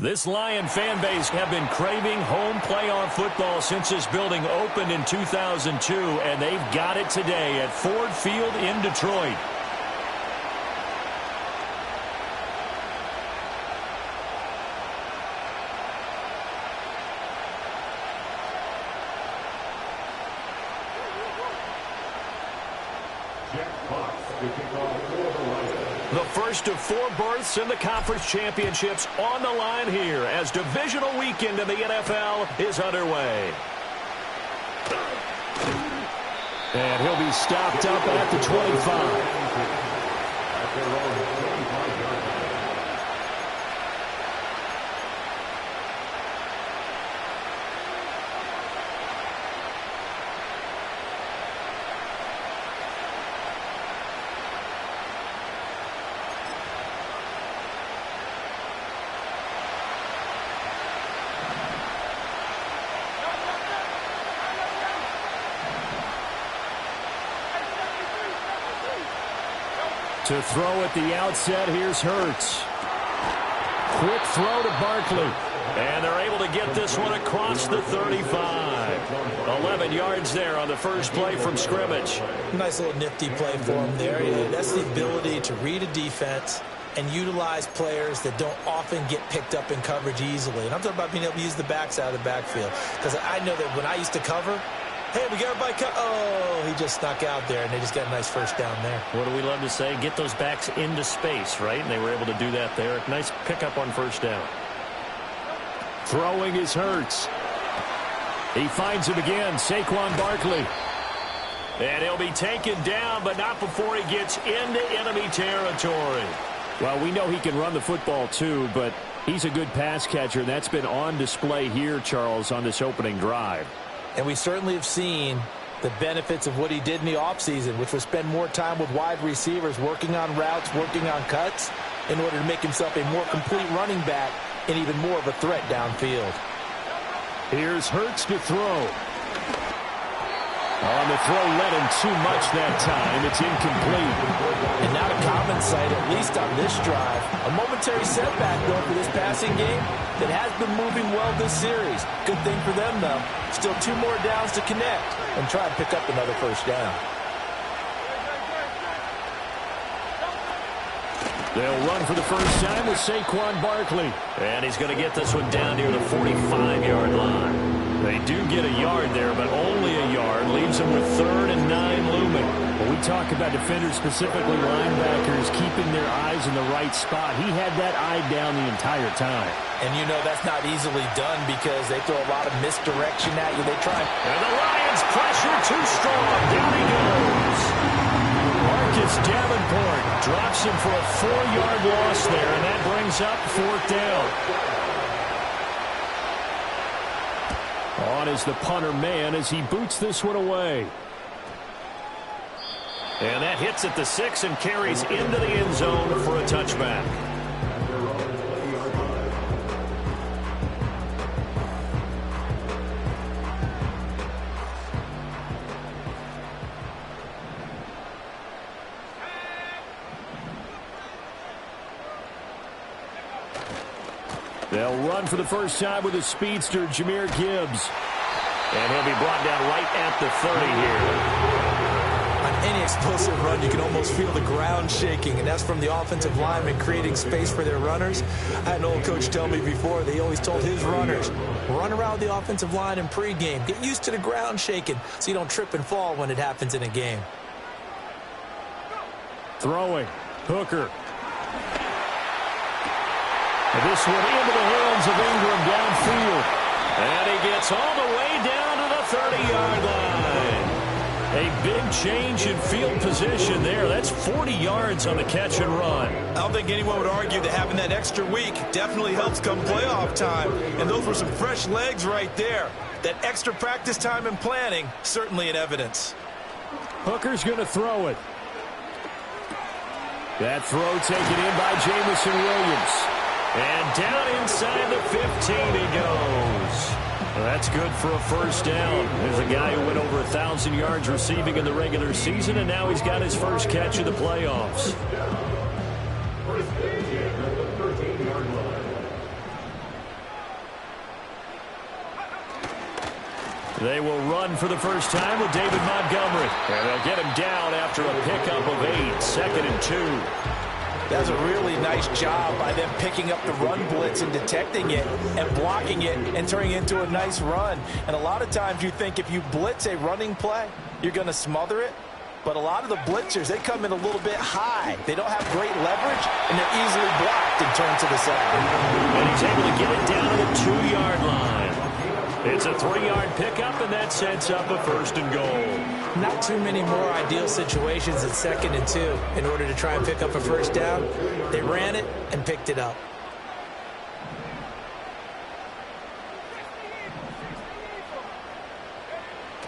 This Lion fan base have been craving home playoff football since this building opened in 2002, and they've got it today at Ford Field in Detroit. The first of 4 berths in the conference championships on the line here as divisional weekend in the NFL is underway. And he'll be stopped up at the 25. To throw at the outset, here's Hurts. Quick throw to Barkley. And they're able to get this one across the 35. 11 yards there on the first play from scrimmage. Nice little nifty play for him there. That's the ability to read a defense and utilize players that don't often get picked up in coverage easily. And I'm talking about being able to use the backs out of the backfield. Because I know that when I used to cover, hey, we got everybody cut. Oh, he just snuck out there, and they just got a nice first down there. What do we love to say? Get those backs into space, right? And they were able to do that there. Nice pickup on first down. Throwing is Hurts. He finds him again, Saquon Barkley. And he'll be taken down, but not before he gets into enemy territory. Well, we know he can run the football too, but he's a good pass catcher, and that's been on display here, Charles, on this opening drive. And we certainly have seen the benefits of what he did in the offseason, which was spend more time with wide receivers, working on routes, working on cuts, in order to make himself a more complete running back and even more of a threat downfield. Here's Hurts to throw. On the throw, led him too much that time. It's incomplete. And not a common sight, at least on this drive. A momentary setback, though, for this passing game that has been moving well this series. Good thing for them, though. Still 2 more downs to connect and try and pick up another first down. They'll run for the first time with Saquon Barkley. And he's going to get this one down near the 45-yard line. They do get a yard there, but only a yard. Leaves them with 3rd and 9 looming. When we talk about defenders, specifically linebackers, keeping their eyes in the right spot, he had that eye down the entire time. And you know that's not easily done because they throw a lot of misdirection at you. They try. And the Lions pressure too strong. Down he goes. Marcus Davenport drops him for a 4-yard loss there, and that brings up 4th down. On is the punter man as he boots this one away. And that hits at the 6 and carries into the end zone for a touchback. They'll run for the first time with a speedster, Jahmyr Gibbs. And he'll be brought down right at the 30 here. On any explosive run, you can almost feel the ground shaking, and that's from the offensive linemen creating space for their runners. I had an old coach tell me before, they always told his runners, run around the offensive line in pregame. Get used to the ground shaking so you don't trip and fall when it happens in a game. Throwing. Hooker. This one into the hands of Ingram downfield. And he gets all the way down to the 30-yard line. A big change in field position there. That's 40 yards on the catch and run. I don't think anyone would argue that having that extra week definitely helps come playoff time. And those were some fresh legs right there. That extra practice time and planning, certainly in evidence. Hooker's going to throw it. That throw taken in by Jamison Williams. And down inside the 15 he goes. Well, that's good for a first down. There's a guy who went over 1,000 yards receiving in the regular season, and now he's got his first catch of the playoffs. They will run for the first time with David Montgomery. And they'll get him down after a pickup of 8, 2nd and 2. That's a really nice job by them picking up the run blitz and detecting it and blocking it and turning it into a nice run. And a lot of times you think if you blitz a running play, you're going to smother it. But a lot of the blitzers, they come in a little bit high. They don't have great leverage, and they're easily blocked and turned to the side. And he's able to get it down to the 2-yard line. It's a 3-yard pickup, and that sets up a 1st and goal. Not too many more ideal situations at 2nd and 2 in order to try and pick up a first down. They ran it and picked it up.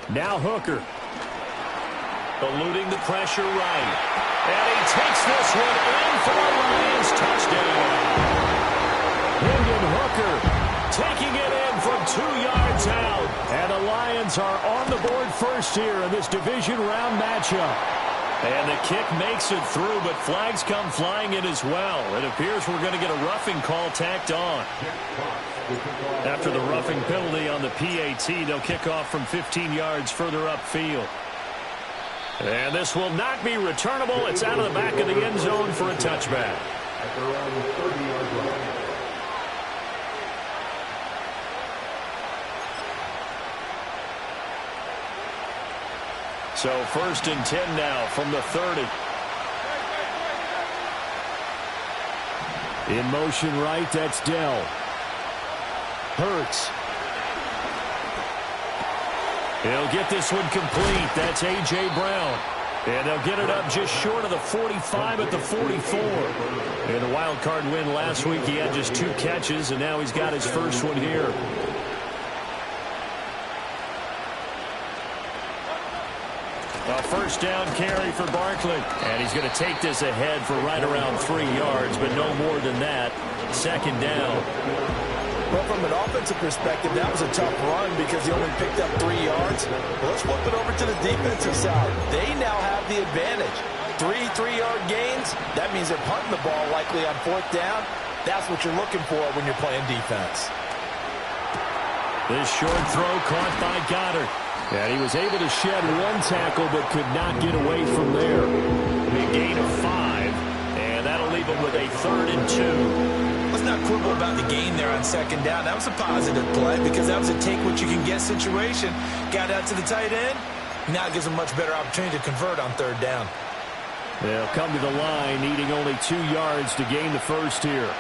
Now Hooker. Eluding the pressure right. And he takes this one in for a Lions touchdown. Hendon Hooker taking it in from 2 yards out. And the Lions are on the board first here in this division round matchup. And the kick makes it through, but flags come flying in as well. It appears we're going to get a roughing call tacked on. After the roughing penalty on the PAT, they'll kick off from 15 yards further upfield. And this will not be returnable. It's out of the back of the end zone for a touchback. So 1st and 10 now from the 30. In motion right, that's Dell. Hurts. He'll get this one complete. That's A.J. Brown. And they'll get it up just short of the 45 at the 44. In the wild card win last week, he had just 2 catches, and now he's got his first one here. A first down carry for Barkley. And he's going to take this ahead for right around 3 yards, but no more than that. 2nd down. Well, from an offensive perspective, that was a tough run because he only picked up 3 yards. Well, let's flip it over to the defensive side. They now have the advantage. 3 3-yard gains. That means they're punting the ball likely on 4th down. That's what you're looking for when you're playing defense. This short throw caught by Goddard. And he was able to shed 1 tackle but could not get away from there. A gain of 5. And that'll leave him with a 3rd and 2. Let's not quibble about the gain there on 2nd down. That was a positive play because that was a take-what-you-can-get situation. Got out to the tight end. Now it gives them much better opportunity to convert on 3rd down. They'll come to the line, needing only 2 yards to gain the first here.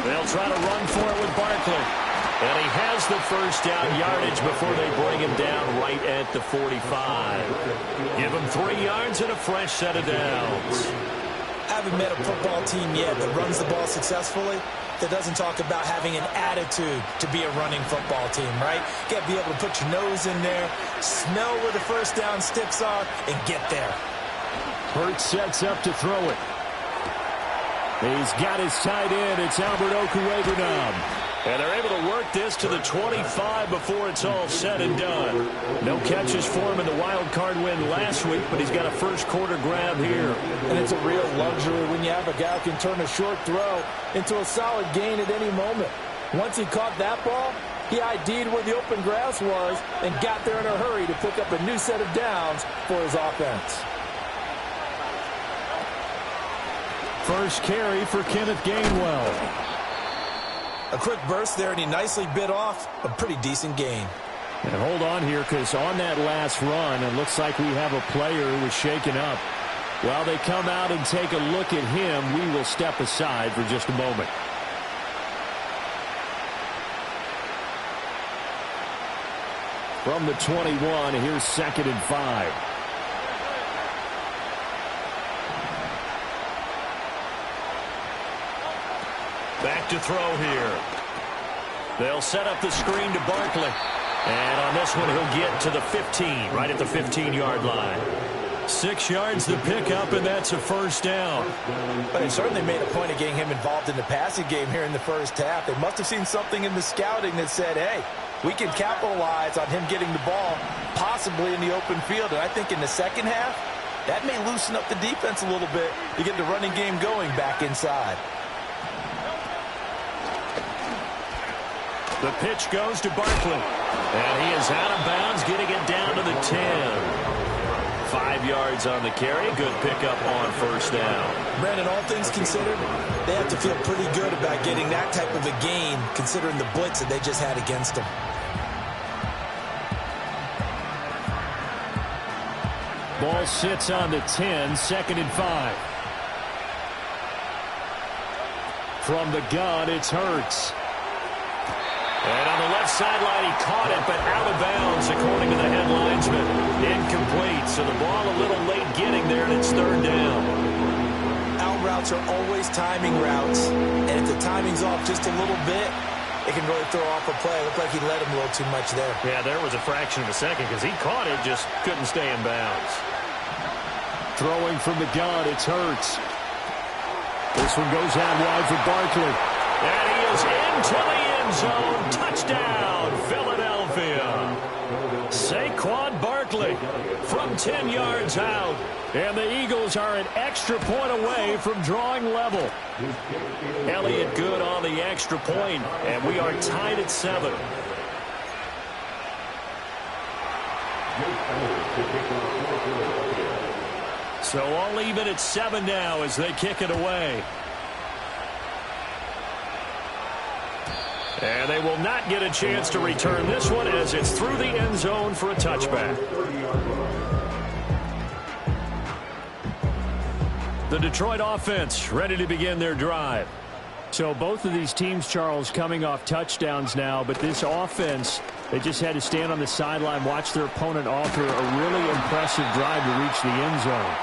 They'll try to run for it with Barkley. And he has the first down yardage before they bring him down right at the 45. Give him 3 yards and a fresh set of downs. I haven't met a football team yet that runs the ball successfully that doesn't talk about having an attitude to be a running football team, right? You got to be able to put your nose in there, smell where the first down sticks are, and get there. Hurts sets up to throw it. He's got his tight end. It's Albert Okwuegbunam. And they're able to work this to the 25 before it's all said and done. No catches for him in the wild card win last week, but he's got a first quarter grab here. And it's a real luxury when you have a guy who can turn a short throw into a solid gain at any moment. Once he caught that ball, he ID'd where the open grass was and got there in a hurry to pick up a new set of downs for his offense. First carry for Kenneth Gainwell. A quick burst there, and he nicely bit off a pretty decent gain. And hold on here, because on that last run, it looks like we have a player who was shaken up. While they come out and take a look at him, we will step aside for just a moment. From the 21, here's 2nd and 5. Back to throw here. They'll set up the screen to Barkley. And on this one, he'll get to the 15, right at the 15-yard line. 6 yards the pickup, and that's a first down. But they certainly made a point of getting him involved in the passing game here in the first half. They must have seen something in the scouting that said, hey, we can capitalize on him getting the ball, possibly in the open field. And I think in the second half, that may loosen up the defense a little bit to get the running game going back inside. The pitch goes to Barkley. And he is out of bounds, getting it down to the 10. 5 yards on the carry. Good pickup on first down. Brandon, all things considered, they have to feel pretty good about getting that type of a gain, considering the blitz that they just had against them. Ball sits on the 10, 2nd and 5. From the gun, it's Hurts. And on the left sideline, he caught it, but out of bounds, according to the head linesman. Incomplete, so the ball a little late getting there, and it's 3rd down. Out routes are always timing routes, and if the timing's off just a little bit, it can really throw off a play. It looked like he let him a little too much there. Yeah, there was a fraction of a second because he caught it, just couldn't stay in bounds. Throwing from the gun, it's Hurts. This one goes out wide for Barkley. And he is into the end zone. Touchdown, Philadelphia. Saquon Barkley from 10 yards out. And the Eagles are an extra point away from drawing level. Elliott good on the extra point, and we are tied at 7. So all even at 7 now as they kick it away. And they will not get a chance to return this one as it's through the end zone for a touchback. The Detroit offense ready to begin their drive. So both of these teams, Charles, coming off touchdowns now, but this offense, they just had to stand on the sideline, watch their opponent author a really impressive drive to reach the end zone.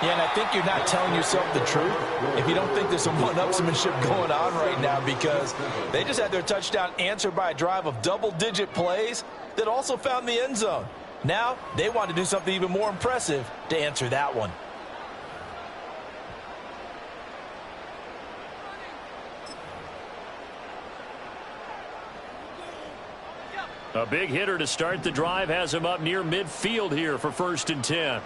Yeah, and I think you're not telling yourself the truth if you don't think there's some one-upsmanship going on right now, because they just had their touchdown answered by a drive of double-digit plays that also found the end zone. Now they want to do something even more impressive to answer that one. A big hitter to start the drive has him up near midfield here for 1st and 10.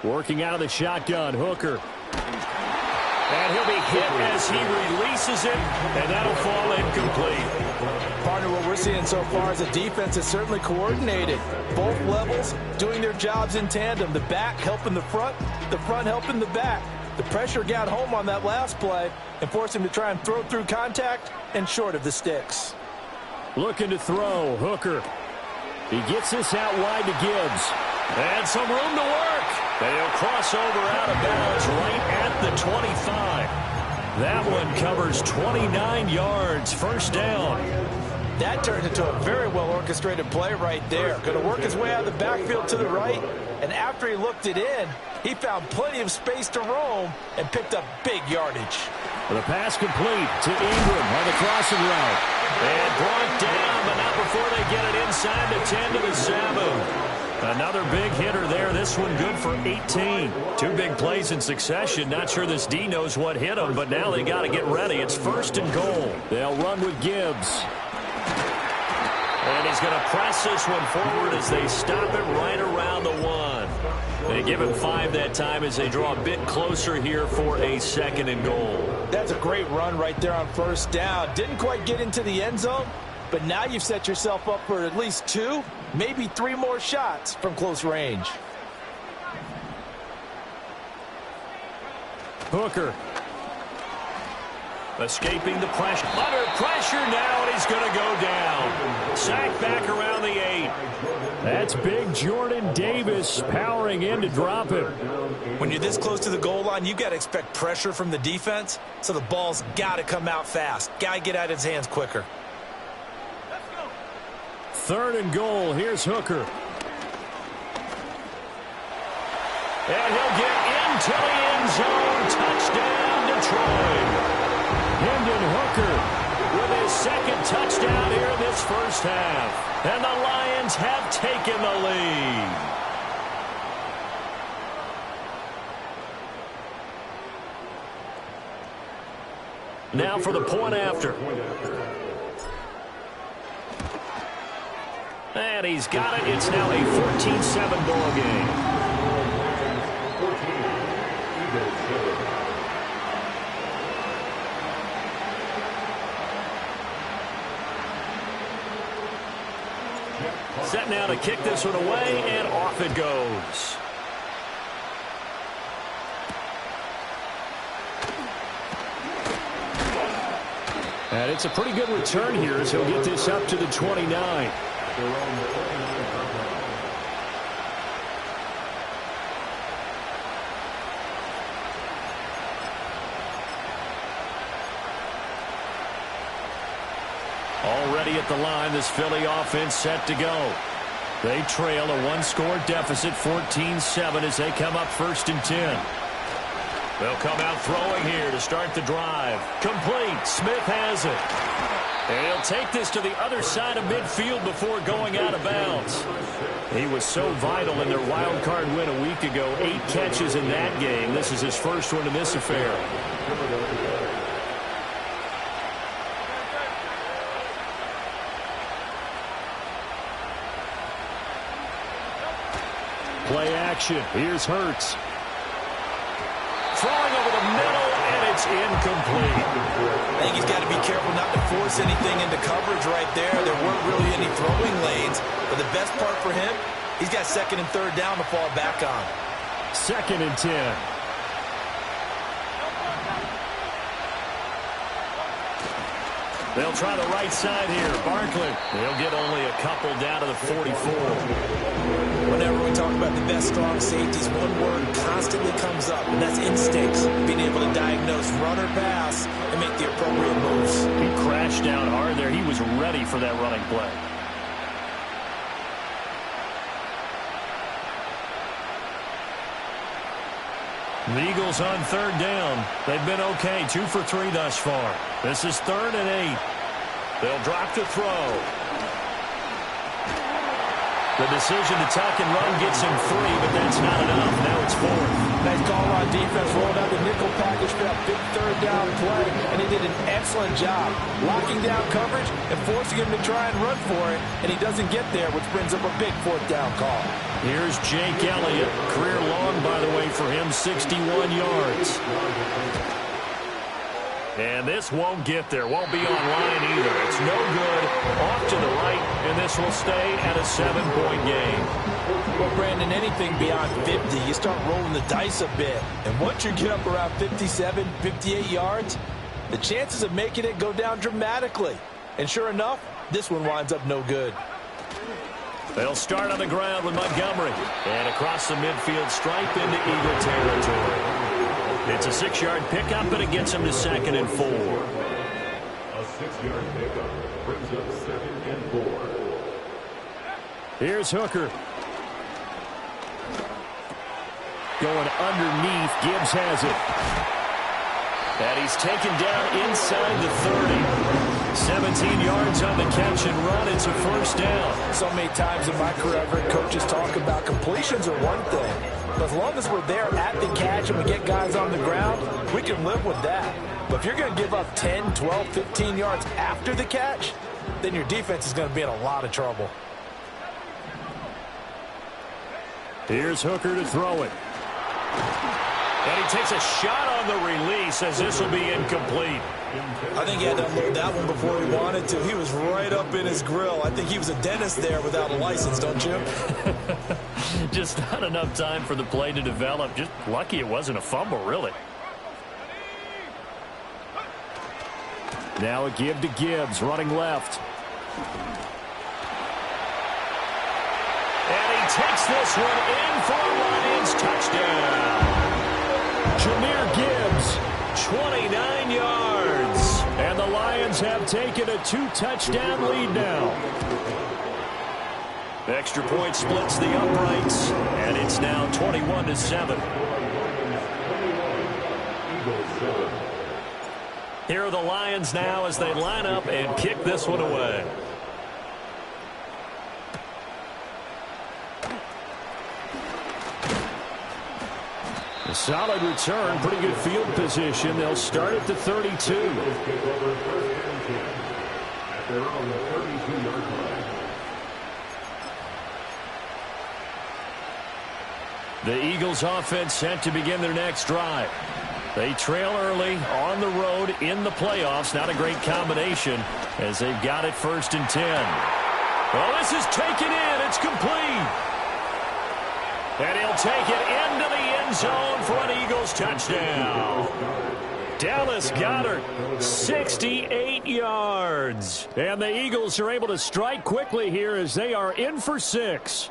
Working out of the shotgun, Hooker. And he'll be hit as he releases it, and that'll fall incomplete. Partner, what we're seeing so far is a defense that's certainly coordinated. Both levels doing their jobs in tandem. The back helping the front helping the back. The pressure got home on that last play and forced him to try and throw through contact and short of the sticks. Looking to throw, Hooker. He gets this out wide to Gibbs. And some room to work. They'll cross over out of bounds right at the 25. That one covers 29 yards. 1st down. That turned into a very well-orchestrated play right there. Going to work his way out of the backfield to the right. And after he looked it in, he found plenty of space to roam and picked up big yardage. The pass complete to Ingram on the crossing route. And brought down, but not before they get it inside the 10 to the 7. Another big hitter there. This one good for 18. 2 big plays in succession. Not sure this D knows what hit him, but now they got to get ready. It's 1st and goal. They'll run with Gibbs. And he's going to press this one forward as they stop it right around the 1. They give him 5 that time as they draw a bit closer here for a 2nd and goal. That's a great run right there on 1st down. Didn't quite get into the end zone, but now you've set yourself up for at least 2, maybe 3 more shots from close range. Hooker. Escaping the pressure. Under pressure now, and he's going to go down. Sacked back around the 8. That's big Jordan Davis powering in to drop him. When you're this close to the goal line, you've got to expect pressure from the defense, so the ball's got to come out fast. Got to get out of his hands quicker. 3rd and goal. Here's Hooker. And he'll get into the end zone. Touchdown, Detroit. Hendon Hooker with his 2nd touchdown here in this 1st half. And the Lions have taken the lead. Now for the point after. And he's got it. It's now a 14-7 ball game. Set now to kick this one away, and off it goes. And it's a pretty good return here as he'll get this up to the 29. Already at the line, this Philly offense set to go. They trail a one-score deficit, 14-7, as they come up 1st and 10. They'll come out throwing here to start the drive. Complete. Smith has it. And he'll take this to the other side of midfield before going out of bounds. He was so vital in their wild card win a week ago. 8 catches in that game. This is his first one in this affair. Play action. Here's Hurts. Throwing over the middle, and it's incomplete. I think he's got to be careful not to force anything into coverage right there. There weren't really any throwing lanes. But the best part for him, he's got 2nd and 3rd down to fall back on. 2nd and 10. They'll try the right side here. Barkley. They'll get only a couple down to the 44. Whenever we talk about the best strong safeties, one word constantly comes up, and that's instincts. Being able to diagnose run or pass and make the appropriate moves. He crashed down hard there. He was ready for that running play. The Eagles on 3rd down. They've been okay, 2 for 3 thus far. This is 3rd and 8. They'll drop to throw. The decision to tuck and run gets him 3, but that's not enough. Now it's 4th. Nice call on defense. Rolled out the nickel package for that big 3rd down play, and he did an excellent job locking down coverage and forcing him to try and run for it, and he doesn't get there, which brings up a big 4th down call. Here's Jake Elliott. Career long, by the way, for him, 61 yards. And this won't get there. Won't be on line either. It's no good. Off to the right, and this will stay at a 7-point game. Well, Brandon, anything beyond 50, you start rolling the dice a bit. And once you get up around 57, 58 yards, the chances of making it go down dramatically. And sure enough, this one winds up no good. They'll start on the ground with Montgomery. And across the midfield stripe into Eagle territory. It's a 6-yard pickup, but it gets him to 2nd and 4. A 6-yard pickup brings up 2nd and 4. Here's Hooker. Going underneath. Gibbs has it. And he's taken down inside the 30. 17 yards on the catch and run. It's a 1st down. So many times in my career, I've heard coaches talk about completions are one thing. But as long as we're there at the catch and we get guys on the ground, we can live with that. But if you're going to give up 10, 12, 15 yards after the catch, then your defense is going to be in a lot of trouble. Here's Hooker to throw it. And he takes a shot on the release as this will be incomplete. I think he had to unload that one before he wanted to. He was right up in his grill. I think he was a dentist there without a license, don't you? Just not enough time for the play to develop. Just lucky it wasn't a fumble, really. Now a give to Gibbs, running left. And he takes this one in for a Lions touchdown. Jahmyr Gibbs, 29 yards. And the Lions have taken a 2-touchdown lead now. Extra point splits the uprights, and it's now 21-7. Here are the Lions now as they line up and kick this one away. A solid return, pretty good field position. They'll start at the 32. The Eagles offense set to begin their next drive. They trail early on the road in the playoffs. Not a great combination as they've got it 1st and 10. Oh, this is taken in. It's complete. And he'll take it into the end zone for an Eagles touchdown. Dallas Goedert, 68 yards. And the Eagles are able to strike quickly here as they are in for 6.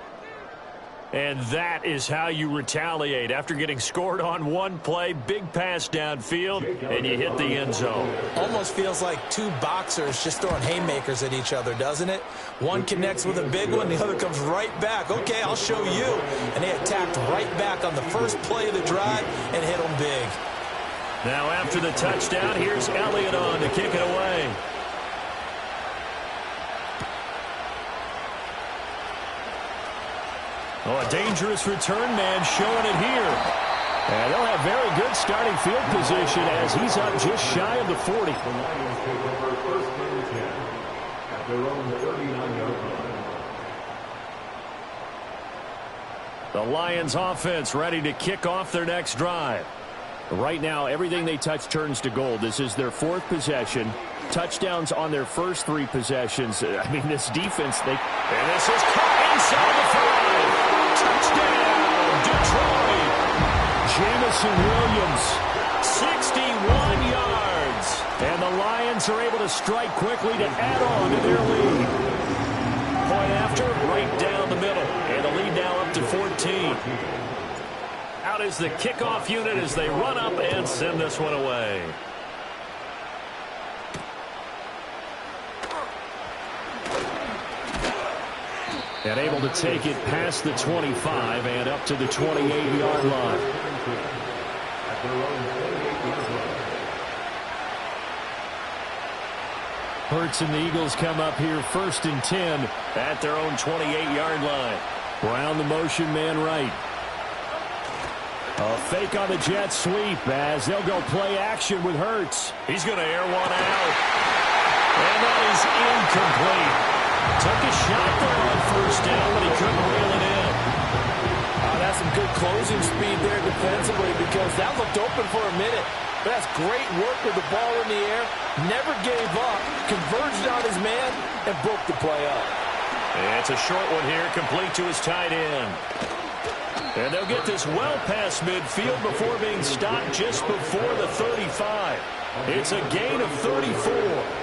And that is how you retaliate after getting scored on one play, big pass downfield, and you hit the end zone. Almost feels like two boxers just throwing haymakers at each other, doesn't it? One connects with a big one, the other comes right back. Okay, I'll show you. And they attacked right back on the first play of the drive and hit them big. Now after the touchdown, here's Elliott on to kick it away. Oh, a dangerous return man showing it here. And they'll have very good starting field position as he's up just shy of the 40. The Lions take over first and 10 at their own 39-yard line. The Lions offense ready to kick off their next drive. Right now, everything they touch turns to gold. This is their 4th possession. Touchdowns on their first 3 possessions. I mean, this defense, and this is caught inside the 5. Touchdown, Detroit. Jamison Williams, 61 yards. And the Lions are able to strike quickly to add on to their lead. Point after, right down the middle. And the lead now up to 14. Out is the kickoff unit as they run up and send this one away. And able to take it past the 25 and up to the 28-yard line. Hurts and the Eagles come up here 1st and 10 at their own 28-yard line. Brown the motion man right. A fake on the jet sweep as they'll go play action with Hurts. He's going to air one out. And that is incomplete. Took a shot there on 1st down, but he couldn't reel it in. That's some good closing speed there defensively because that looked open for a minute. But that's great work with the ball in the air. Never gave up. Converged on his man and broke the play up. It's a short one here, complete to his tight end. And they'll get this well past midfield before being stopped just before the 35. It's a gain of 34.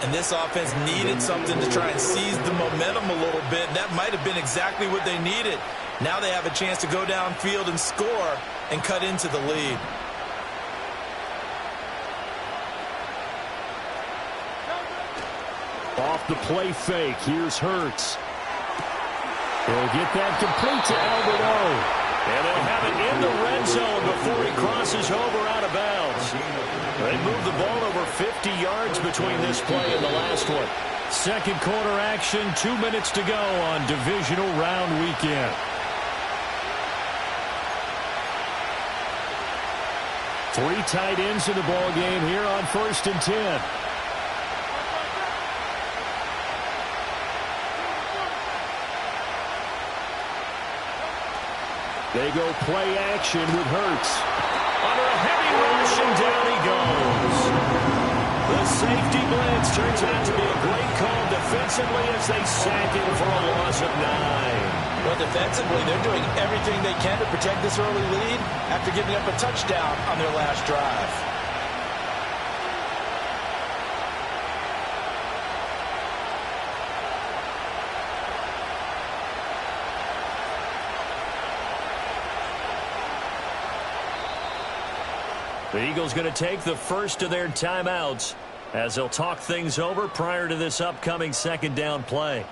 And this offense needed something to try and seize the momentum a little bit. And that might have been exactly what they needed. Now they have a chance to go downfield and score and cut into the lead. Off the play fake, here's Hurts. He'll get that complete to Albert O. And they'll have it in the red zone before he crosses over out of bounds. They moved the ball over 50 yards between this play and the last one. Second quarter action, 2 minutes to go on Divisional Round Weekend. 3 tight ends in the ball game here on 1st and 10. They go play action with Hurts. Under a heavy rush, and down he goes. The safety blitz turns out to be a great call defensively as they sack him for a loss of 9. Well, defensively, they're doing everything they can to protect this early lead after giving up a touchdown on their last drive. The Eagles going to take the first of their timeouts as they'll talk things over prior to this upcoming 2nd down play.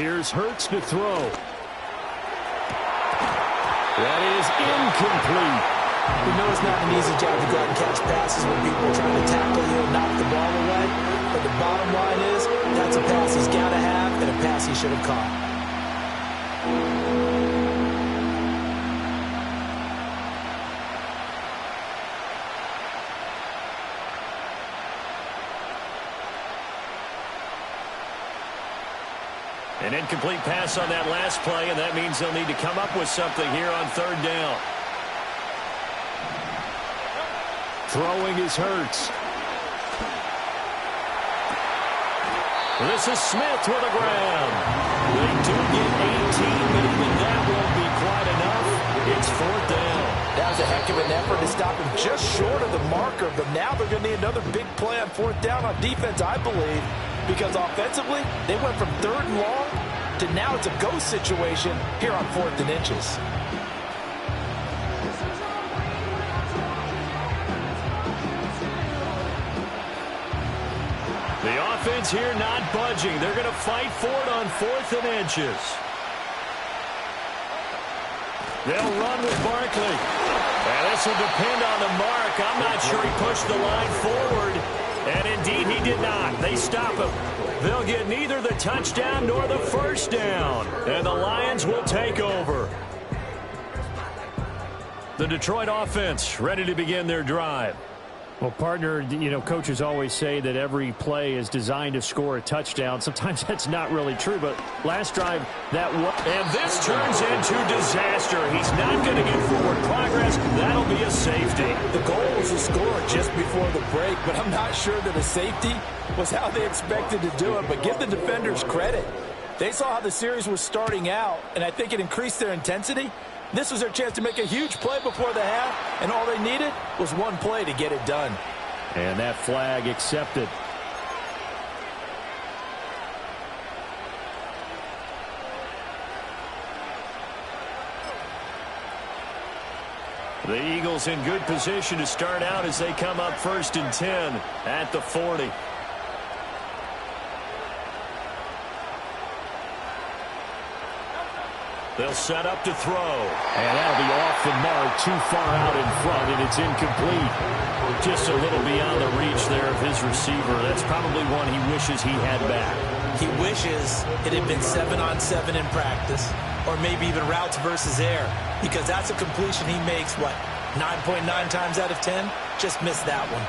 Here's Hurts to throw. That is incomplete. We know it's not an easy job to go out and catch passes when people are trying to tackle you and knock the ball away. But the bottom line is, that's a pass he's got to have and a pass he should have caught. An incomplete pass on that last play, and that means they'll need to come up with something here on third down. Throwing is Hurts. This is Smith with a grab. They do get 18, but even that won't be quite enough. It's fourth down. That was a heck of an effort to stop him just short of the marker, but now they're going to need another big play on fourth down on defense, I believe, because offensively, they went from third and long to now it's a go situation here on 4th and inches. The offense here not budging. They're going to fight for it on 4th and inches. They'll run with Barkley. And this will depend on the mark. I'm not sure he pushed the line forward. And indeed, he did not. They stop him. They'll get neither the touchdown nor the first down. And the Lions will take over. The Detroit offense ready to begin their drive. Well, partner, coaches always say that every play is designed to score a touchdown. Sometimes that's not really true, but last drive, that was. And this turns into disaster. He's not going to get forward progress. That'll be a safety. The goal was to score just before the break, but I'm not sure that a safety was how they expected to do it. But give the defenders credit. They saw how the series was starting out, and I think it increased their intensity. This was their chance to make a huge play before the half, and all they needed was one play to get it done. And that flag accepted. The Eagles in good position to start out as they come up 1st and 10 at the 40. They'll set up to throw. And that'll be off the mark, too far out in front, and it's incomplete. Just a little beyond the reach there of his receiver. That's probably one he wishes he had back. He wishes it had been 7-on-7 in practice, or maybe even routes versus air, because that's a completion he makes, 9.9 times out of 10? Just missed that one.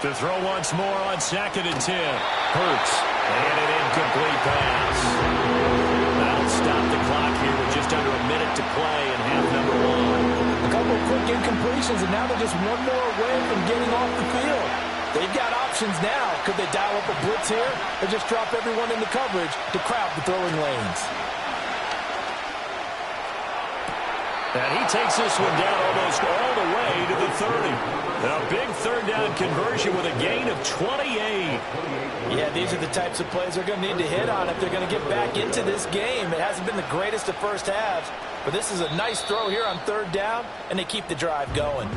To throw once more on 2nd and 10. Hurts. And an incomplete pass. That'll stop the clock here with just under a minute to play in half number 1. A couple of quick incompletions, and now they're just one more away from getting off the field. They've got options now. Could they dial up a blitz here or just drop everyone into coverage to crowd the throwing lanes? And he takes this one down almost all the way to the 30. A big third down conversion with a gain of 28. Yeah, these are the types of plays they're going to need to hit on if they're going to get back into this game. It hasn't been the greatest of first halves, but this is a nice throw here on third down, and they keep the drive going.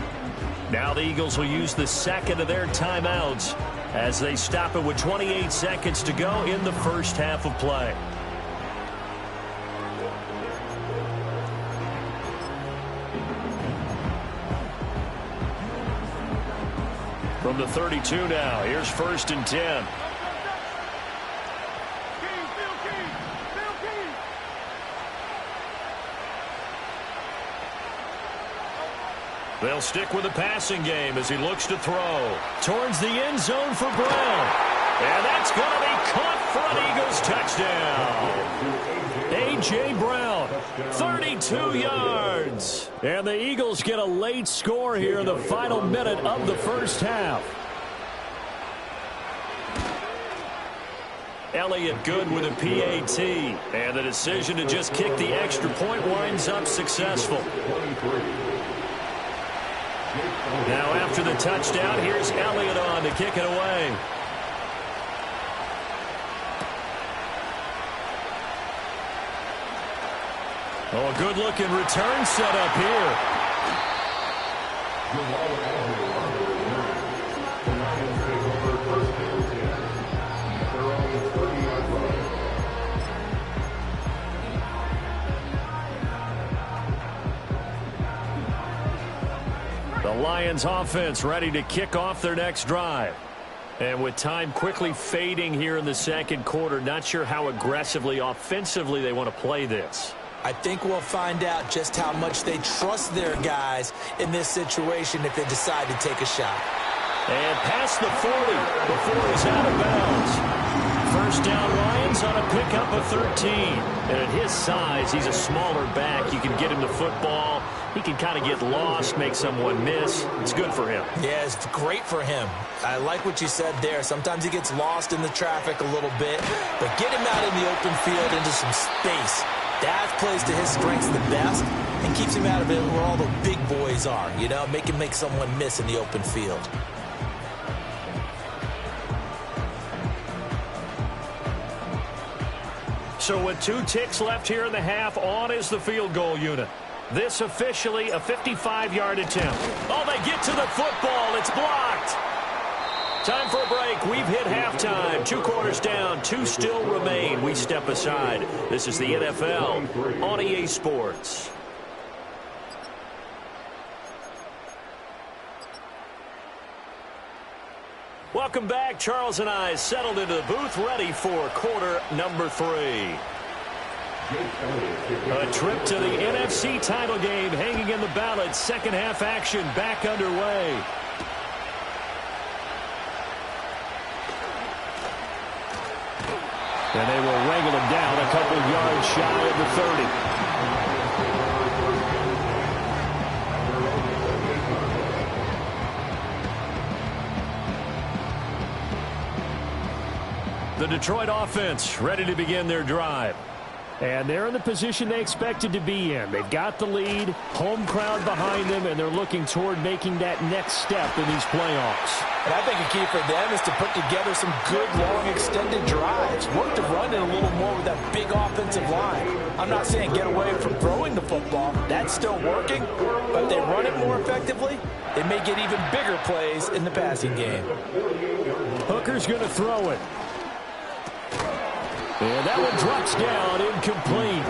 Now the Eagles will use the second of their timeouts as they stop it with 28 seconds to go in the first half of play. From the 32 now, here's 1st and 10. They'll stick with the passing game as he looks to throw. Towards the end zone for Brown. And that's going to be caught for an Eagles touchdown. A.J. Brown, 32 yards. And the Eagles get a late score here in the final minute of the first half. Elliott good with a PAT. And the decision to just kick the extra point winds up successful. Now after the touchdown, here's Elliott on to kick it away. Oh, a good-looking return set up here. Lions offense ready to kick off their next drive. And with time quickly fading here in the second quarter, not sure how aggressively, offensively they want to play this. I think we'll find out just how much they trust their guys in this situation if they decide to take a shot. And past the 40 before he's out of bounds. First down, Lions on a pickup of 13. And at his size, he's a smaller back. You can get him the football. He can kind of get lost, make someone miss. It's good for him. Yeah, it's great for him. I like what you said there. Sometimes he gets lost in the traffic a little bit, but get him out in the open field into some space. That plays to his strengths the best and keeps him out of it where all the big boys are, you know, make him make someone miss in the open field. So with 2 ticks left here in the half, on is the field goal unit. This officially a 55-yard attempt. Oh, they get to the football. It's blocked. Time for a break. We've hit halftime. 2 quarters down. 2 still remain. We step aside. This is the NFL on EA Sports. Welcome back. Charles and I settled into the booth, ready for quarter number 3. A trip to the NFC title game hanging in the balance. Second half action back underway. And they will wrangle him down a couple yards shy of the 30. The Detroit offense ready to begin their drive. And they're in the position they expected to be in. They've got the lead, home crowd behind them, and they're looking toward making that next step in these playoffs. And I think a key for them is to put together some good, long, extended drives. Work to run it a little more with that big offensive line. I'm not saying get away from throwing the football. That's still working. But if they run it more effectively, they may get even bigger plays in the passing game. Hooker's going to throw it. And that one drops down, incomplete.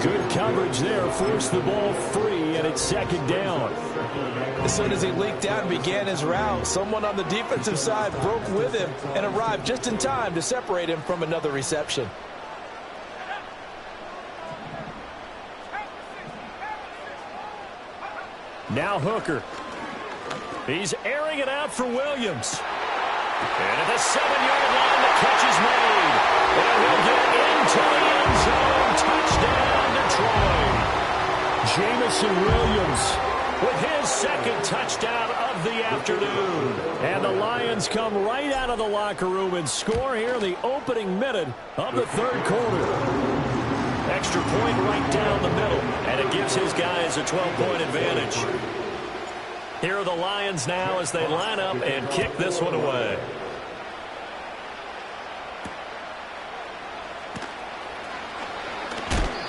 Good coverage there, forced the ball free, and it's second down. As soon as he leaked out and began his route, someone on the defensive side broke with him and arrived just in time to separate him from another reception. Now Hooker. He's airing it out for Williams. And at the 7-yard line, the catch is made. And he'll get into the end zone. Touchdown, Detroit. Jamison Williams with his second touchdown of the afternoon. And the Lions come right out of the locker room and score here in the opening minute of the third quarter. Extra point right down the middle. And it gives his guys a 12-point advantage. Here are the Lions now as they line up and kick this one away.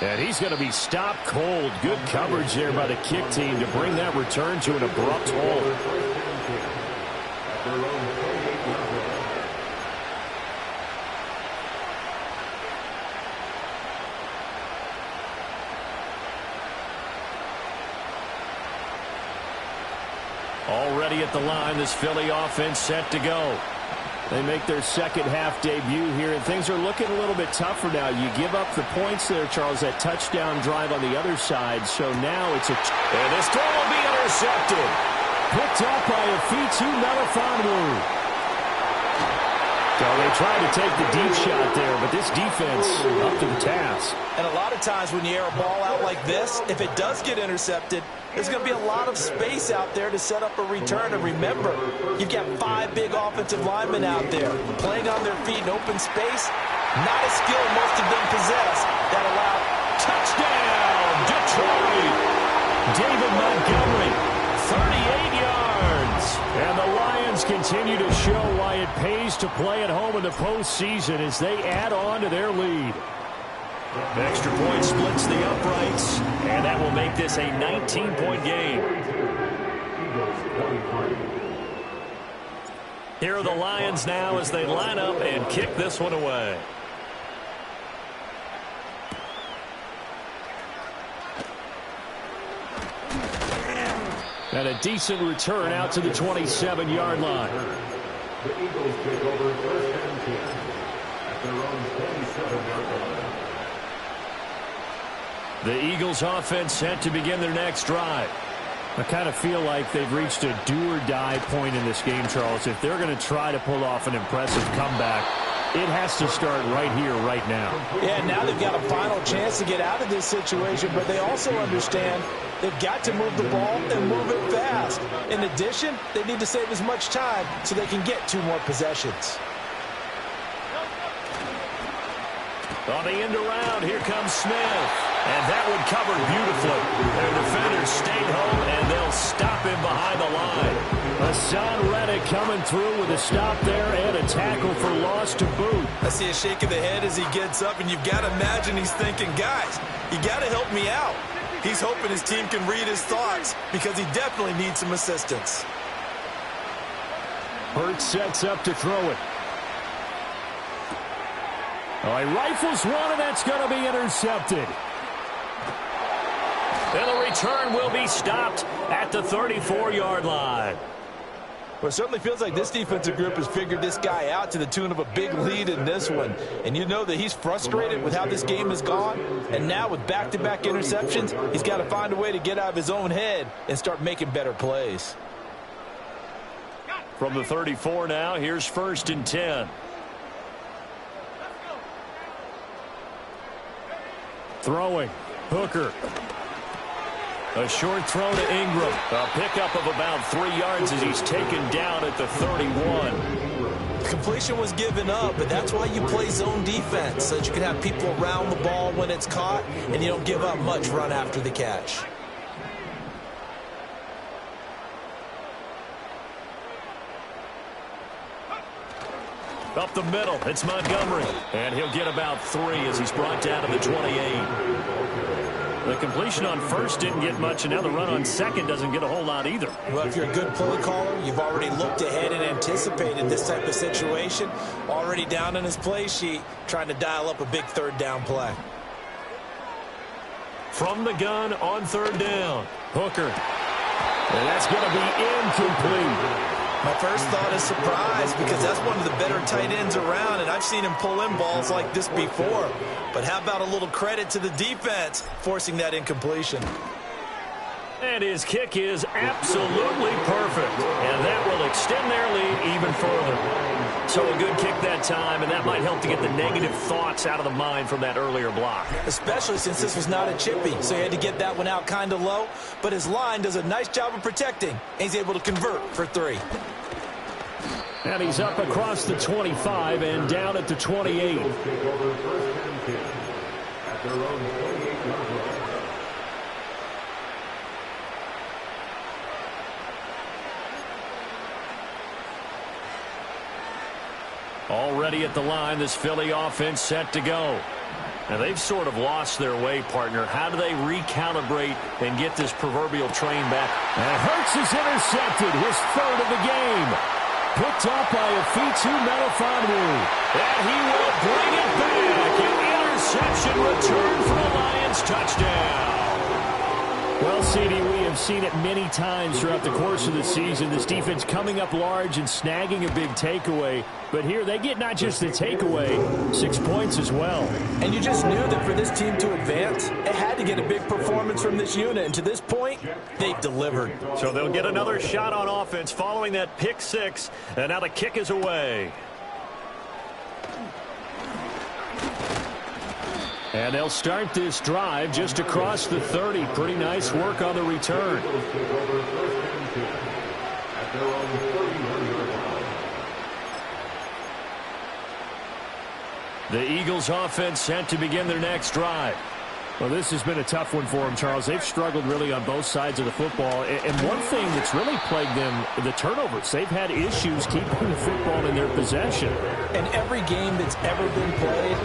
And he's going to be stopped cold. Good coverage there by the kick team to bring that return to an abrupt halt. Already at the line, this Philly offense set to go. They make their second half debut here, and things are looking a little bit tougher now. You give up the points there, Charles, that touchdown drive on the other side. So now it's and this throw will be intercepted. Picked up by Afitu Melifonwu. So they tried to take the deep shot there, but this defense up to the task. And a lot of times when you air a ball out like this, if it does get intercepted, there's going to be a lot of space out there to set up a return. And remember, you've got 5 big offensive linemen out there playing on their feet in open space. Not a skill most of them possess that allow touchdown, Detroit. David Montgomery, 38 yards. And the Lions continue to show why it pays to play at home in the postseason as they add on to their lead. Extra point splits the uprights, and that will make this a 19-point game. Here are the Lions now as they line up and kick this one away. And a decent return out to the 27-yard line. The Eagles take over first and 10 at their own 27-yard line. The Eagles offense set to begin their next drive. I kind of feel like they've reached a do-or-die point in this game, Charles. If they're going to try to pull off an impressive comeback, it has to start right here, right now. Yeah, now they've got a final chance to get out of this situation, but they also understand they've got to move the ball and move it fast. In addition, they need to save as much time so they can get 2 more possessions. On the end around, here comes Smith. And that one covered beautifully. Their defenders stayed home, and they'll stop him behind the line. Hassan Reddick coming through with a stop there and a tackle for loss to boot. I see a shake of the head as he gets up, and you've got to imagine he's thinking, guys, you got to help me out. He's hoping his team can read his thoughts because he definitely needs some assistance. Hurts sets up to throw it. Oh, he rifles one, and that's going to be intercepted. And the return will be stopped at the 34-yard line. Well, it certainly feels like this defensive group has figured this guy out to the tune of a big lead in this one. And you know that he's frustrated with how this game has gone. And now with back-to-back interceptions, he's got to find a way to get out of his own head and start making better plays. From the 34 now, here's first and 10. Throwing. Hooker. A short throw to Ingram. A pickup of about 3 yards as he's taken down at the 31. Completion was given up, but that's why you play zone defense, so that you can have people around the ball when it's caught, and you don't give up much run after the catch. Up the middle, it's Montgomery. And he'll get about 3 as he's brought down to the 28. The completion on first didn't get much, and now the run on second doesn't get a whole lot either. Well, if you're a good play caller, you've already looked ahead and anticipated this type of situation. Already down in his play sheet, trying to dial up a big third down play. From the gun on third down, Hooker. And that's going to be incomplete. My first thought is surprise because that's one of the better tight ends around, and I've seen him pull in balls like this before. But how about a little credit to the defense forcing that incompletion? And his kick is absolutely perfect, and that will extend their lead even further. So a good kick that time, and that might help to get the negative thoughts out of the mind from that earlier block. Especially since this was not a chippy, so he had to get that one out kind of low. But his line does a nice job of protecting, and he's able to convert for 3. And he's up across the 25 and down at the 28. Already at the line, this Philly offense set to go. Now, they've sort of lost their way, partner. How do they recalibrate and get this proverbial train back? And Hurts is intercepted, his 3rd of the game. Picked up by Afitu Melifonwu. And he will bring it back. An interception return for a Lions touchdown. Well, CD, we have seen it many times throughout the course of the season. This defense coming up large and snagging a big takeaway. But here they get not just the takeaway, 6 points as well. And you just knew that for this team to advance, it had to get a big performance from this unit. And to this point, they've delivered. So they'll get another shot on offense following that pick 6. And now the kick is away. And they'll start this drive just across the 30. Pretty nice work on the return. The Eagles offense set to begin their next drive. Well, this has been a tough one for them, Charles. They've struggled really on both sides of the football. And one thing that's really plagued them, the turnovers. They've had issues keeping the football in their possession. And every game that's ever been played,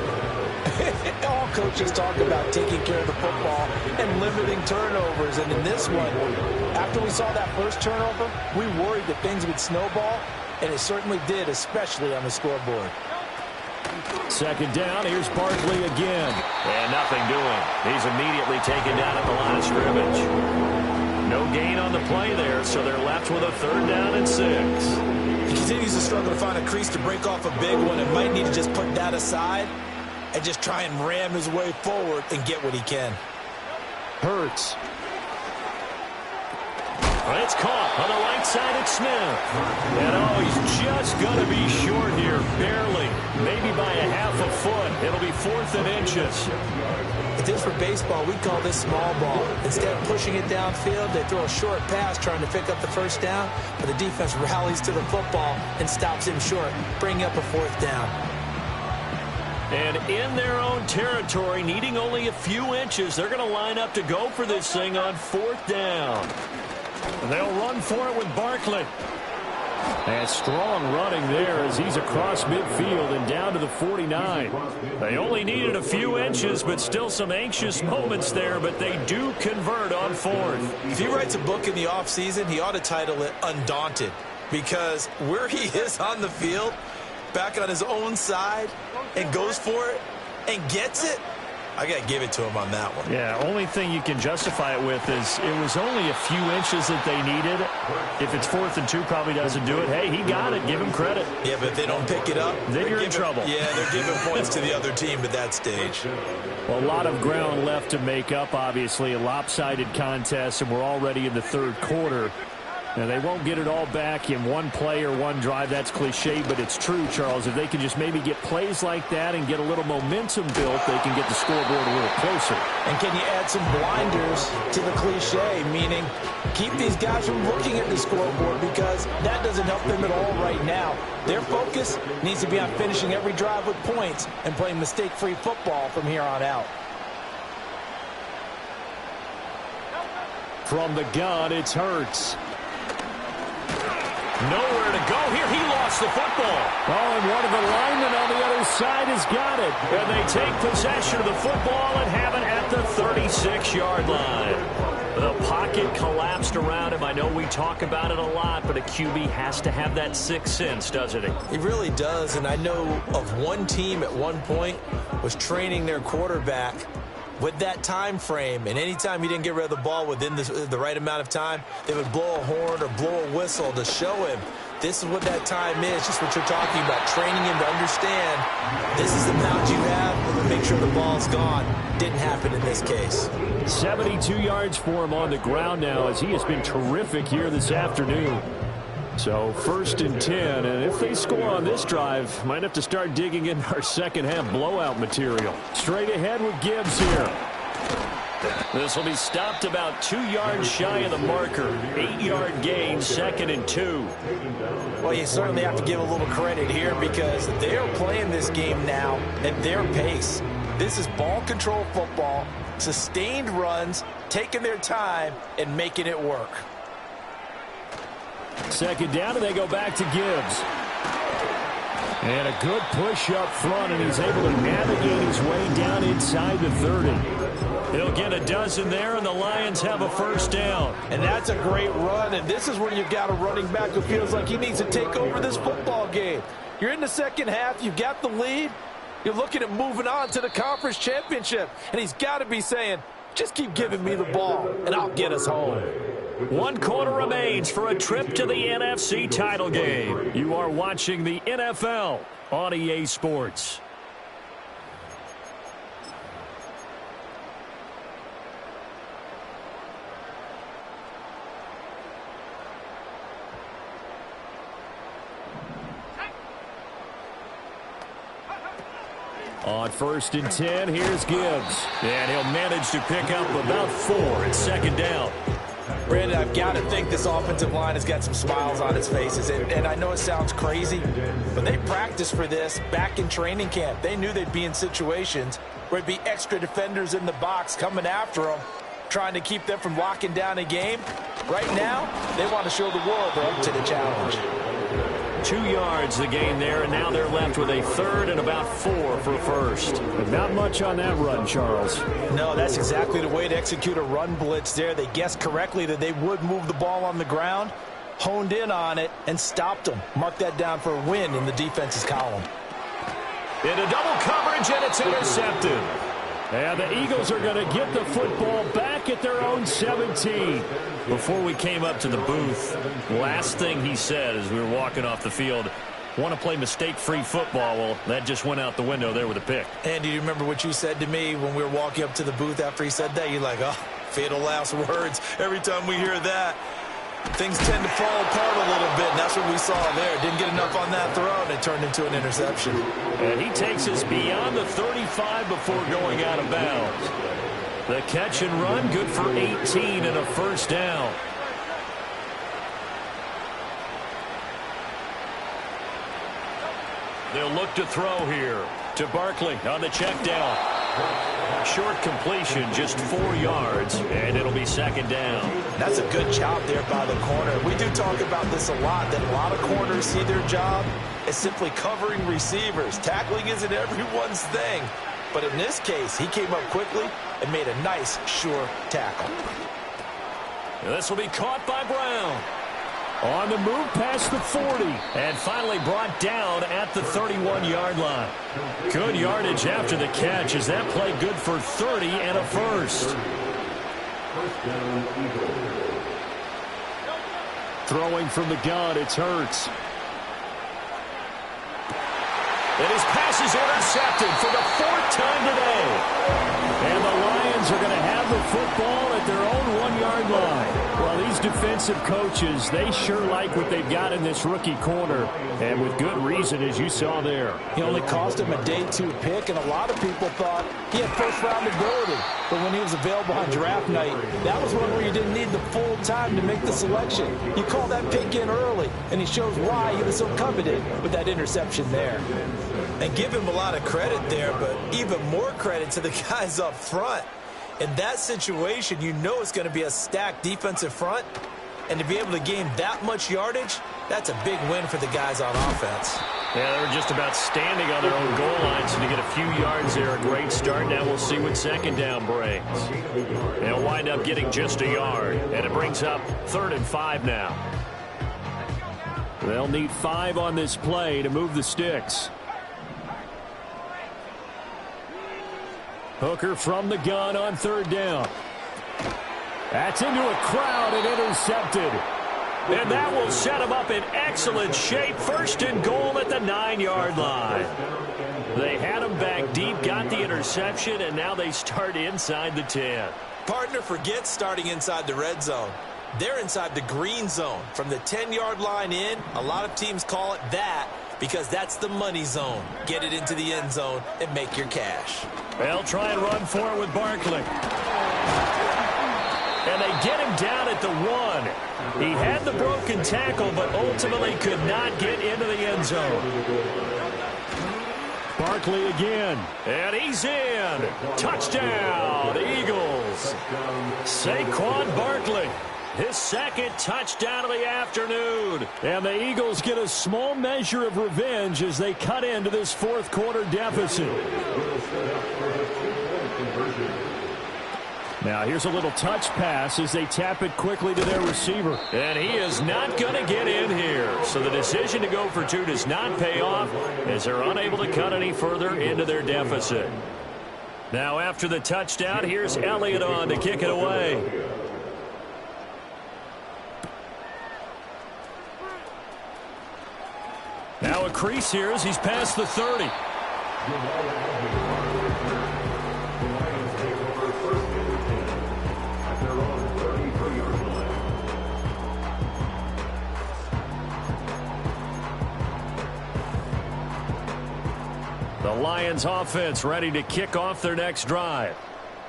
all coaches talk about taking care of the football and limiting turnovers. And in this one, after we saw that first turnover, we worried that things would snowball, and it certainly did, especially on the scoreboard. Second down, here's Barkley again. And nothing doing. He's immediately taken down at the line of scrimmage. No gain on the play there, so they're left with a 3rd down and 6. He continues to struggle to find a crease to break off a big one and might need to just put that aside and just try and ram his way forward and get what he can. Hurts. It's caught on the right side at Smith. And he's just going to be short here, barely. Maybe by a half a foot. It'll be 4th and inches. If this were baseball, we'd call this small ball. Instead of pushing it downfield, they throw a short pass trying to pick up the 1st down, but the defense rallies to the football and stops him short, bringing up a 4th down. And in their own territory, needing only a few inches, they're going to line up to go for this thing on 4th down. And they'll run for it with Barkley. And strong running there as he's across midfield and down to the 49. They only needed a few inches, but still some anxious moments there, but they do convert on 4th. If he writes a book in the offseason, he ought to title it Undaunted, because where he is on the field, back on his own side, and goes for it and gets it, I got to give it to him on that one. Yeah, only thing you can justify it with is it was only a few inches that they needed. If it's 4th and 2, probably doesn't do it. Hey, he got it. Give him credit. Yeah, but if they don't pick it up, then you're in trouble. Yeah, they're giving points to the other team at that stage. Well, a lot of ground left to make up, obviously. A lopsided contest, and we're already in the 3rd quarter. And they won't get it all back in one play or one drive. That's cliche, but it's true, Charles. If they can just maybe get plays like that and get a little momentum built, they can get the scoreboard a little closer. And can you add some blinders to the cliche, meaning keep these guys from looking at the scoreboard, because that doesn't help them at all right now. Their focus needs to be on finishing every drive with points and playing mistake-free football from here on out. From the gun, it's Hurts. Nowhere to go here. He lost the football. Oh, and one of the linemen on the other side has got it. And they take possession of the football and have it at the 36-yard line. The pocket collapsed around him. I know we talk about it a lot, but a QB has to have that 6th sense, doesn't he? He really does, and I know of one team at one point was training their quarterback with that time frame, and anytime he didn't get rid of the ball within the right amount of time, they would blow a horn or blow a whistle to show him this is what that time is, just what you're talking about, training him to understand this is the amount you have, and make sure the ball's gone. Didn't happen in this case. 72 yards for him on the ground now, as he has been terrific here this afternoon. So 1st and 10, and if they score on this drive, might have to start digging in our second half blowout material. Straight ahead with Gibbs here. This will be stopped about 2 yards shy of the marker. 8-yard gain, 2nd and 2. Well, you certainly have to give a little credit here, because they're playing this game now at their pace. This is ball control football, sustained runs, taking their time and making it work. 2nd down, and they go back to Gibbs. And a good push up front, and he's able to navigate his way down inside the 30. He'll get a dozen there, and the Lions have a 1st down. And that's a great run, and this is where you've got a running back who feels like he needs to take over this football game. You're in the second half, you've got the lead, you're looking at moving on to the conference championship, and he's got to be saying, just keep giving me the ball, and I'll get us home. 1 quarter remains for a trip to the NFC title game. You are watching the NFL on EA Sports. On 1st and 10, here's Gibbs. And he'll manage to pick up about 4 at 2nd down. Brandon, I've got to think this offensive line has got some smiles on its faces. And I know it sounds crazy, but they practiced for this back in training camp. They knew they'd be in situations where it'd be extra defenders in the box coming after them, trying to keep them from locking down a game. Right now, they want to show the world they're up to the challenge. 2 yards the gain there, and now they're left with a 3rd and about 4 for 1st. But not much on that run, Charles. No, that's exactly the way to execute a run blitz there. They guessed correctly that they would move the ball on the ground, honed in on it, and stopped them. Mark that down for a win in the defense's column. Into double coverage, and it's intercepted. And the Eagles are going to get the football back back at their own 17. Before we came up to the booth, last thing he said as we were walking off the field, want to play mistake-free football. Well, that just went out the window there with a pick. And do you remember what you said to me when we were walking up to the booth after he said that? You're like, oh, fatal last words. Every time we hear that, things tend to fall apart a little bit, and that's what we saw there. Didn't get enough on that throw, and it turned into an interception. And he takes us beyond the 35 before going out of bounds. The catch and run, good for 18 and a first down. They'll look to throw here to Barkley on the check down. Short completion, just 4 yards, and it'll be second down. That's a good job there by the corner. We do talk about this a lot, that a lot of corners see their job as simply covering receivers. Tackling isn't everyone's thing. But in this case, he came up quickly and made a nice, sure tackle. This will be caught by Brown. On the move past the 40. And finally brought down at the 31-yard line. Good yardage after the catch as that play good for 30 and a first. Throwing from the gun, it's Hurts. And his pass is intercepted for the 4th time today. And the Lions are going to have the football at their own 1-yard line. Well, these defensive coaches, they sure like what they've got in this rookie corner. And with good reason, as you saw there. He only cost him a day 2 pick, and a lot of people thought he had first-round ability. But when he was available on draft night, that was one where you didn't need the full time to make the selection. You call that pick in early, and he shows why he was so coveted with that interception there. And give him a lot of credit there, but even more credit to the guys up front. In that situation, you know it's going to be a stacked defensive front. And to be able to gain that much yardage, that's a big win for the guys on offense. Yeah, they were just about standing on their own goal line, so to get a few yards there, a great start. Now we'll see what second down brings. They'll wind up getting just a yard, and it brings up 3rd and 5 now. They'll need 5 on this play to move the sticks. Hooker from the gun on 3rd down. That's into a crowd and intercepted. And that will set him up in excellent shape. 1st and goal at the 9-yard line. They had him back deep, got the interception, and now they start inside the 10. Partner forgets starting inside the red zone. They're inside the green zone. From the 10-yard line in, a lot of teams call it that because that's the money zone. Get it into the end zone and make your cash. They'll try and run for it with Barkley. And they get him down at the 1. He had the broken tackle, but ultimately could not get into the end zone. Barkley again. And he's in. Touchdown, Eagles. Saquon Barkley. His 2nd touchdown of the afternoon. And the Eagles get a small measure of revenge as they cut into this 4th quarter deficit. Now here's a little touch pass as they tap it quickly to their receiver. And he is not going to get in here. So the decision to go for 2 does not pay off as they're unable to cut any further into their deficit. Now after the touchdown, here's Elliott on to kick it away. Now a crease here as he's past the 30. The Lions offense ready to kick off their next drive.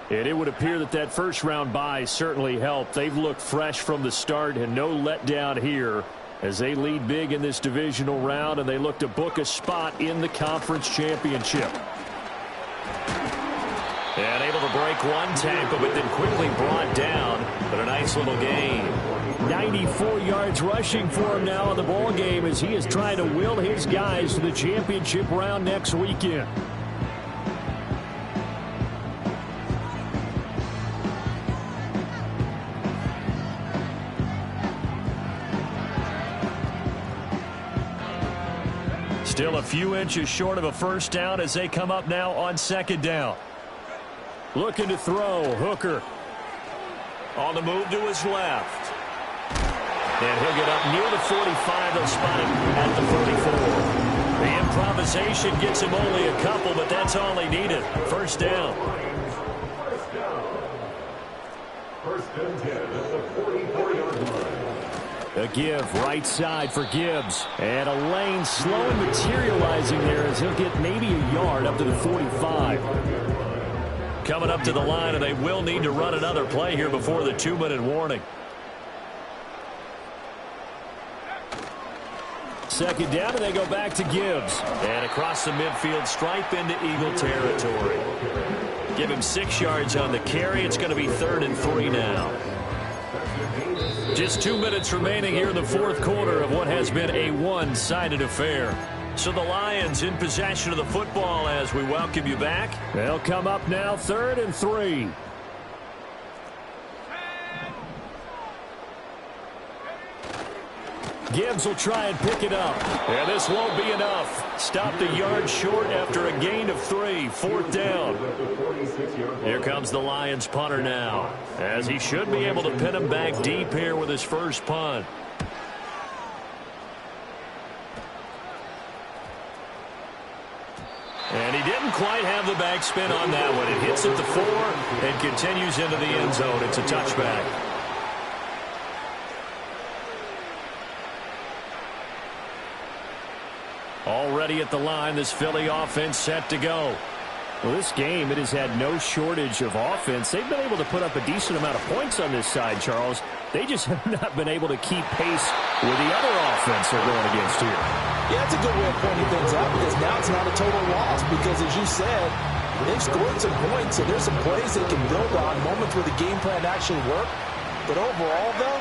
And it would appear that that first-round bye certainly helped. They've looked fresh from the start and no letdown here as they lead big in this divisional round, and they look to book a spot in the conference championship. And able to break one tackle, but then quickly brought down. But a nice little gain. 94 yards rushing for him now in the ball game as he is trying to will his guys to the championship round next weekend. Still a few inches short of a first down as they come up now on 2nd down. Looking to throw, Hooker. On the move to his left. And he'll get up near the 45. They'll spot him at the 44. The improvisation gets him only a couple, but that's all he needed. First down. First and 10 at the 44-yard line. A give right side for Gibbs. And a lane slowly materializing there as he'll get maybe a yard up to the 45. Coming up to the line, and they will need to run another play here before the 2-minute warning. Second down, and they go back to Gibbs. And across the midfield stripe into Eagle territory. Give him 6 yards on the carry. It's going to be 3rd and 3 now. Just 2 minutes remaining here in the fourth quarter of what has been a one-sided affair. So the Lions in possession of the football as we welcome you back. They'll come up now, 3rd and 3. Gibbs will try and pick it up. And this won't be enough. Stopped a yard short after a gain of 3. 4th down. Here comes the Lions punter now, as he should be able to pin him back deep here with his first punt. And he didn't quite have the backspin on that one. It hits at the 4 and continues into the end zone. It's a touchback. Already at the line, this Philly offense set to go. Well, this game, it has had no shortage of offense. They've been able to put up a decent amount of points on this side, Charles. They just have not been able to keep pace with the other offense they're going against here. Yeah, that's a good way of pointing things out, because now it's not a total loss, because as you said, they've scored some points, and there's some plays they can build on, moments where the game plan actually worked. But overall, though,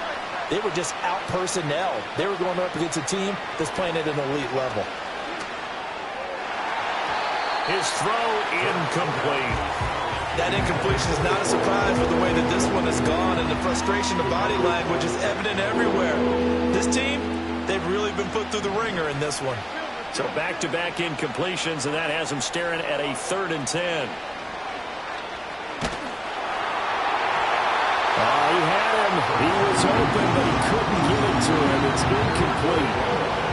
they were just out-personnel. They were going up against a team that's playing at an elite level. His throw incomplete. That incompletion is not a surprise with the way that this one has gone, and the frustration of body language is evident everywhere. This team, they've really been put through the ringer in this one. So back-to-back incompletions, and that has him staring at a 3rd and 10. He had him. He was open, but he couldn't get it to him. It's incomplete.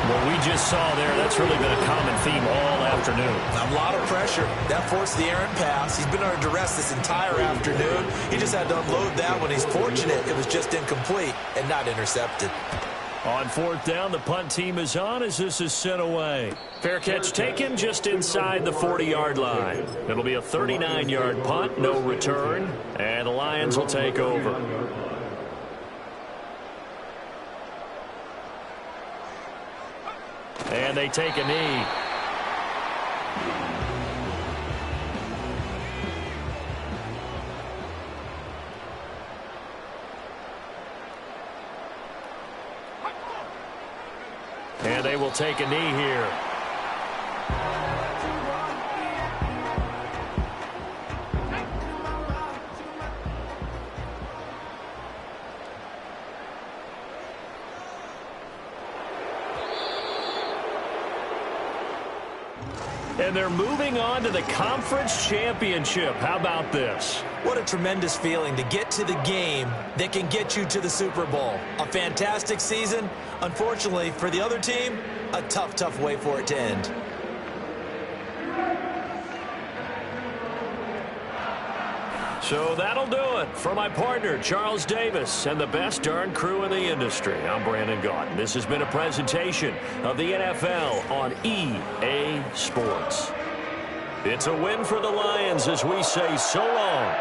What we just saw there, that's really been a common theme all afternoon. A lot of pressure. That forced the errant pass. He's been under duress this entire afternoon. He just had to unload that one. He's fortunate it was just incomplete and not intercepted. On 4th down, the punt team is on as this is sent away. Fair catch taken just inside the 40-yard line. It'll be a 39-yard punt, no return, and the Lions will take over. And they take a knee. And they will take a knee here. And they're moving on to the conference championship. How about this? What a tremendous feeling to get to the game that can get you to the Super Bowl. A fantastic season. Unfortunately, for the other team, a tough, tough way for it to end. So that'll do it. For my partner, Charles Davis, and the best darn crew in the industry, I'm Brandon Gaudin. This has been a presentation of the NFL on EA Sports. It's a win for the Lions as we say so long.